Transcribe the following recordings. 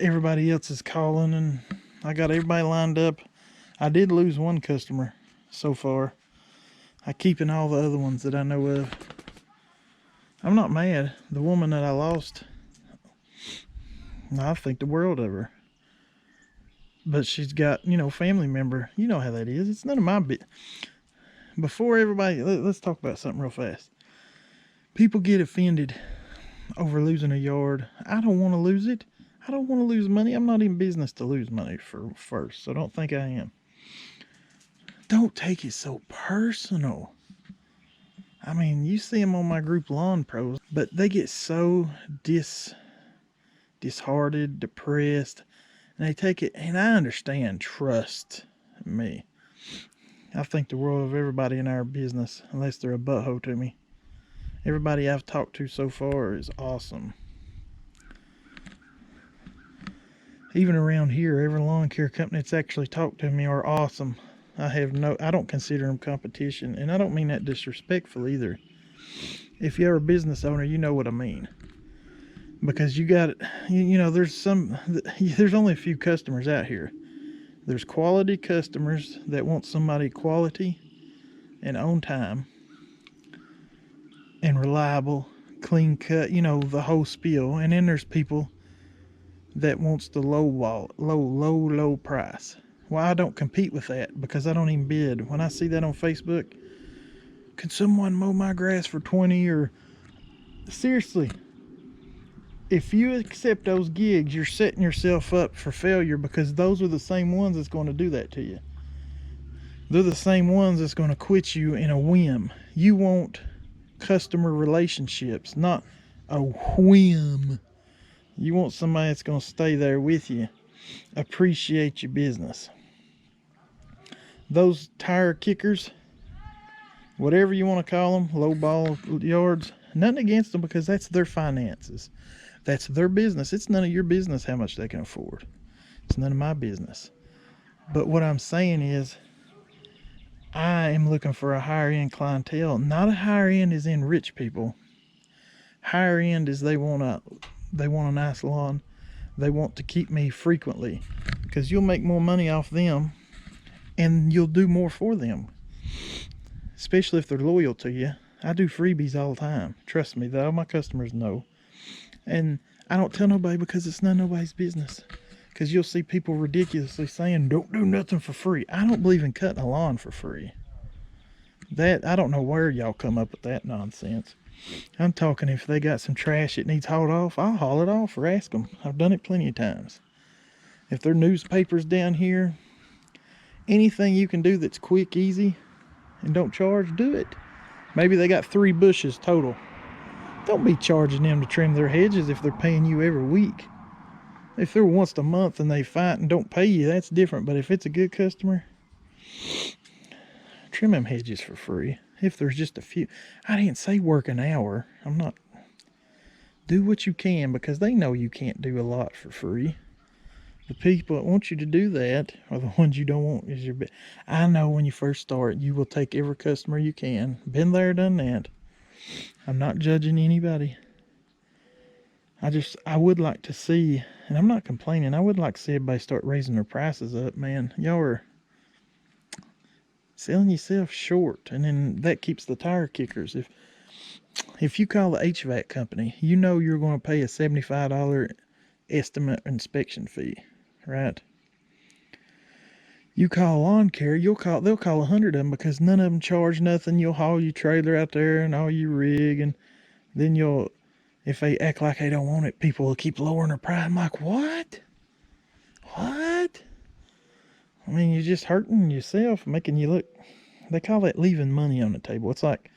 everybody else is calling, and I got everybody lined up. I did lose one customer so far. I'm keeping all the other ones that I know of. I'm not mad. The woman that I lost, I think the world of her. But she's got, family member. You know how that is. It's none of my bit. Before everybody, let's talk about something real fast. People get offended over losing a yard. I don't want to lose it. I don't want to lose money. I'm not in business to lose money first, so don't think I am. Don't take it so personal. I mean, you see them on my group Lawn Pros, but they get so disheartened, depressed, and they take it, and I understand, trust me. I think the world of everybody in our business, unless they're a butthole to me. Everybody I've talked to so far is awesome. Even around here, every lawn care company that's actually talked to me are awesome. I don't consider them competition, and I don't mean that disrespectful either. If you're a business owner, you know what I mean. Because there's only a few customers out here. There's quality customers that want somebody quality and on time and reliable, clean cut, the whole spiel. And then there's people that wants the low price. Well, I don't compete with that because I don't even bid. When I see that on Facebook, can someone mow my grass for 20 or seriously, if you accept those gigs, you're setting yourself up for failure because those are the same ones that's going to do that to you. They're the same ones that's going to quit you in a whim. You want customer relationships, not a whim. You want somebody that's going to stay there with you, appreciate your business. Those tire kickers, whatever you want to call them, low ball yards, nothing against them because that's their finances. That's their business. It's none of your business how much they can afford. It's none of my business. But what I'm saying is, I am looking for a higher end clientele. Not a higher end as in rich people. Higher end is they want a nice lawn. They want to keep me frequently because you'll make more money off them and you'll do more for them, especially if they're loyal to you. I do freebies all the time. Trust me, though, my customers know. And I don't tell nobody because it's none of nobody's business. Because you'll see people ridiculously saying, don't do nothing for free. I don't believe in cutting a lawn for free. I don't know where y'all come up with that nonsense. I'm talking if they got some trash that needs hauled off, I'll haul it off or ask them. I've done it plenty of times. If there are newspapers down here, anything you can do that's quick, easy, and don't charge, do it. Maybe they got 3 bushes total. Don't be charging them to trim their hedges if they're paying you every week. If they're once a month and they fight and don't pay you, that's different. But if it's a good customer, trim them hedges for free. If there's just a few. I didn't say work an hour. I'm not. Do what you can because they know you can't do a lot for free. The people that want you to do that are the ones you don't want. I know when you first start, you will take every customer you can. Been there, done that. I'm not judging anybody. I would like to see, and I'm not complaining, I would like to see everybody start raising their prices up, man. Y'all are selling yourself short, and then that keeps the tire kickers. If you call the HVAC company, you know you're going to pay a $75 estimate inspection fee, right? You call lawn care, they'll call 100 of them because none of them charge nothing. You'll haul your trailer out there and all your rig, and then if they act like they don't want it, people will keep lowering their price. I'm like, what? What? I mean, you're just hurting yourself, making you look. They call that leaving money on the table. It's like,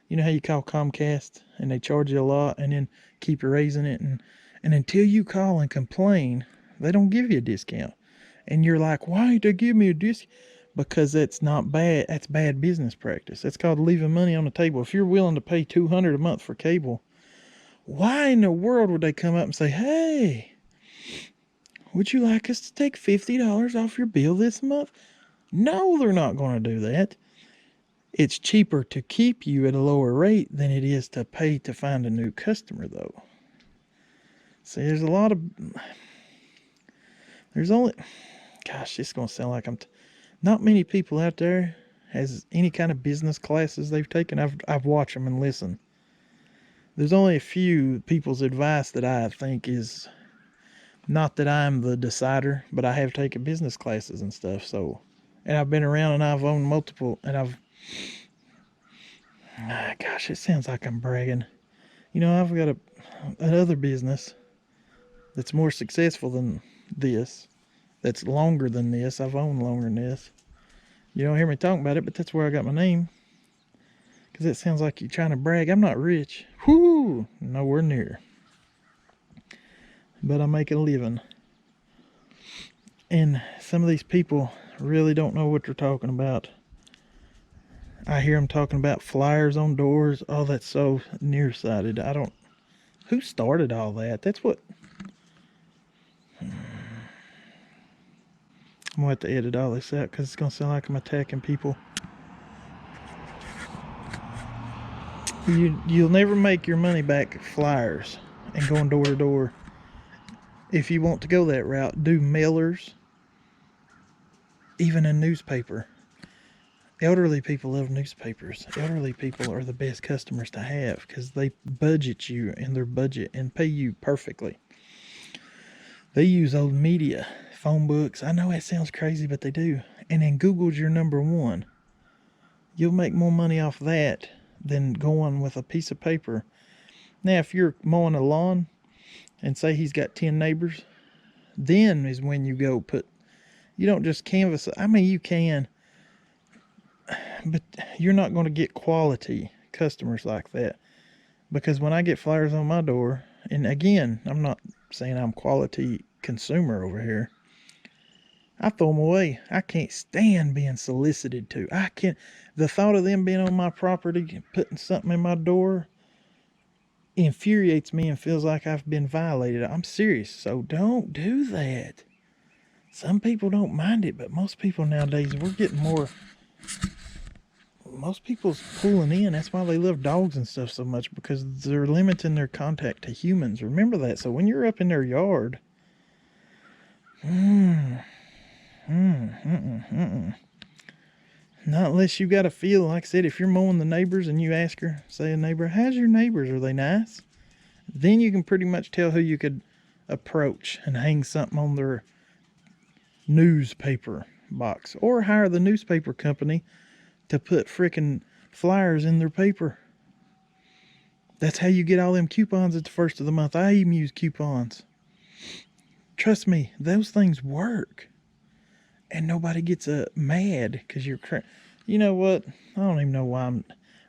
you know how you call Comcast and they charge you a lot and then keep raising it. And until you call and complain, they don't give you a discount. And you're like, why did they give me a discount? Because that's not bad. That's bad business practice. That's called leaving money on the table. If you're willing to pay $200 a month for cable, why in the world would they come up and say, hey, would you like us to take $50 off your bill this month? No, they're not going to do that. It's cheaper to keep you at a lower rate than it is to pay to find a new customer, though. See, there's a lot of... There's only, gosh, it's going to sound like not many people out there has any kind of business classes they've taken. I've watched them and listened. There's only a few people's advice that I think is, not that I'm the decider, but I have taken business classes and stuff. So, and I've been around and I've owned multiple, and gosh, it sounds like I'm bragging. You know, I've got another business that's more successful than this, that's longer than this. I've owned longer than this. You don't hear me talking about it, but that's where I got my name. Because it sounds like you're trying to brag. I'm not rich. Whoo! Nowhere near. But I make a living. And some of these people really don't know what they're talking about. I hear them talking about flyers on doors. Oh, that's so nearsighted. Who started all that? That's what... I'm going to have to edit all this out because it's going to sound like I'm attacking people. You'll never make your money back flyers and going door to door. If you want to go that route, do mailers, even a newspaper. Elderly people love newspapers. Elderly people are the best customers to have because they budget you in their budget and pay you perfectly. They use old media, phone books. I know it sounds crazy, but they do. And then Google's your number one. You'll make more money off that than going with a piece of paper. Now, if you're mowing a lawn and say he's got 10 neighbors, then is when you go you don't just canvas. I mean, you can, but you're not going to get quality customers like that. Because when I get flyers on my door, and again, I'm not saying I'm quality consumer over here, I throw them away. I can't stand being solicited to. The thought of them being on my property, putting something in my door, infuriates me and feels like I've been violated. I'm serious. So don't do that. Some people don't mind it, but most people nowadays, we're getting more. Most people's pulling in. That's why they love dogs and stuff so much, because they're limiting their contact to humans. Remember that. So when you're up in their yard, not unless you got a feel. Like I said, if you're mowing the neighbors and you ask her, say a neighbor, how's your neighbors? Are they nice? Then you can pretty much tell who you could approach and hang something on their newspaper box, or hire the newspaper company to put frickin' flyers in their paper. That's how you get all them coupons at the first of the month. I even use coupons. Trust me, those things work. And nobody gets mad because you're you know what? I don't even know why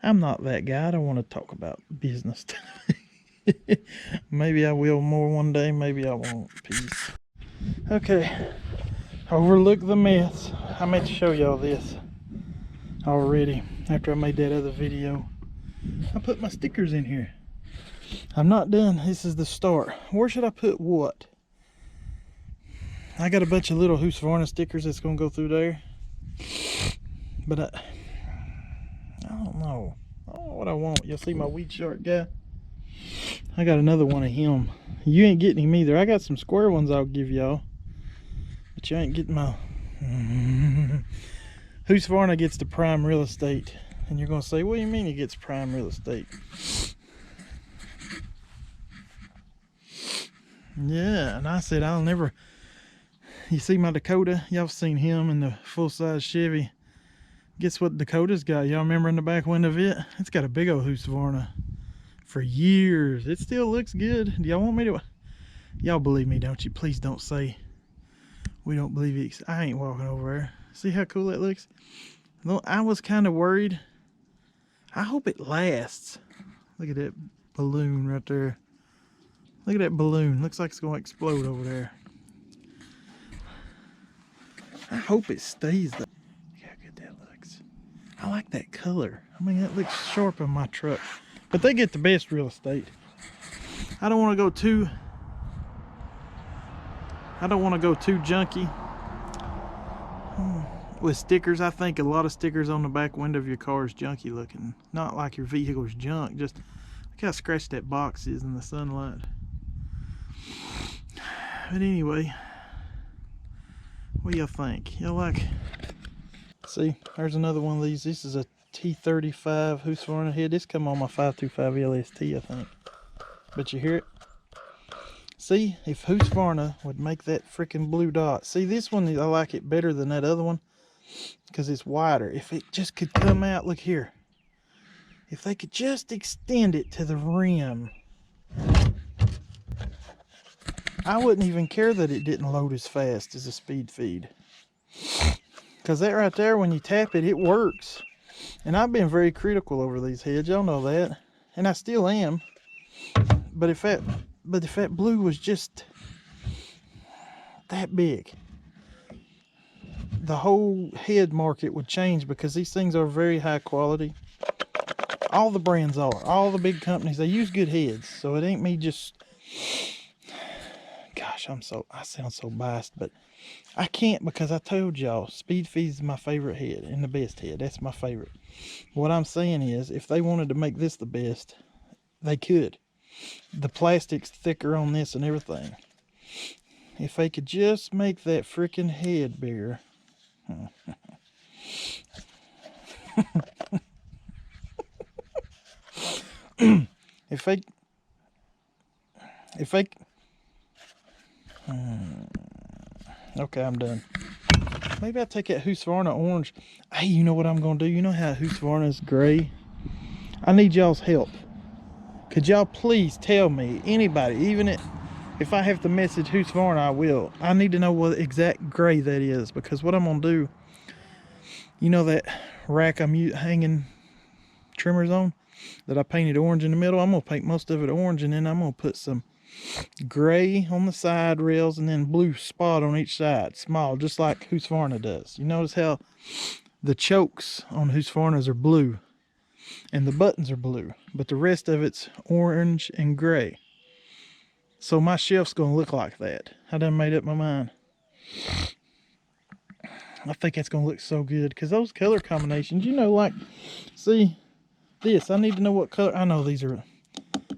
I'm not that guy. I don't want to talk about business. Maybe I will more one day. Maybe I won't. Peace. Okay. Overlook the mess. I meant to show y'all this already after I made that other video. I put my stickers in here. I'm not done. This is the start. Where should I put what? I got a bunch of little Husqvarna stickers that's going to go through there. But I don't know. I don't know what I want. You'll see my weed shark guy. I got another one of him. You ain't getting him either. I got some square ones I'll give y'all. But you ain't getting my... Husqvarna gets the prime real estate. And you're going to say, what do you mean he gets prime real estate? Yeah, and I said, I'll never... You see my Dakota? Y'all seen him in the full-size Chevy. Guess what Dakota's got? Y'all remember in the back window of it? It's got a big old Husqvarna. For years. It still looks good. Do y'all want me to... Y'all believe me, don't you? Please don't say we don't believe it. I ain't walking over there. See how cool that looks? No, I was kind of worried. I hope it lasts. Look at that balloon right there. Look at that balloon. Looks like it's going to explode over there. I hope it stays there. Look how good that looks. I like that color. I mean, that looks sharp on my truck. But they get the best real estate. I don't want to go too junky with stickers. I think a lot of stickers on the back window of your car is junky looking. Not like your vehicle's junk. Just look how scratched that box is in the sunlight. But anyway, What do y'all think? Y'all like? See, there's another one of these. This is a T35 Husqvarna head. This come on my 525 LST, I think. But you hear it? See, if Husqvarna would make that freaking blue dot. See, this one, I like it better than that other one because it's wider. If it just could come out, look here. If they could just extend it to the rim, I wouldn't even care that it didn't load as fast as a speed feed. Because that right there, when you tap it, it works. And I've been very critical over these heads, y'all know that. And I still am. But if that blue was just that big, the whole head market would change, because these things are very high quality. All the brands are. All the big companies, they use good heads. So it ain't me just... Gosh, I sound so biased, but I can't, because I told y'all, Speed Feed is my favorite head and the best head. That's my favorite. What I'm saying is, if they wanted to make this the best, they could. The plastic's thicker on this and everything. If they could just make that freaking head bigger. If they okay, I'm done. Maybe I'll take that Husqvarna orange. Hey, you know what I'm gonna do? You know how Husqvarna's gray? I need y'all's help. Could y'all please tell me, anybody, even if I have to message Husqvarna, I will. I need to know what exact gray that is, because what I'm gonna do, you know that rack I'm hanging trimmers on that I painted orange in the middle? I'm gonna paint most of it orange, and then I'm gonna put some gray on the side rails and then blue spot on each side, small, just like Husqvarna does. You notice how the chokes on Husqvarnas are blue and the buttons are blue, but the rest of it's orange and gray. So my shelf's gonna look like that. I done made up my mind. I think that's gonna look so good, because those color combinations, you know, like, see this, I need to know what color. I know these are,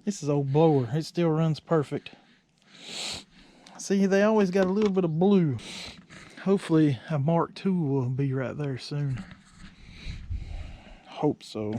this is old blower, it still runs perfect. See, they always got a little bit of blue. Hopefully a Mark II will be right there soon. Hope so.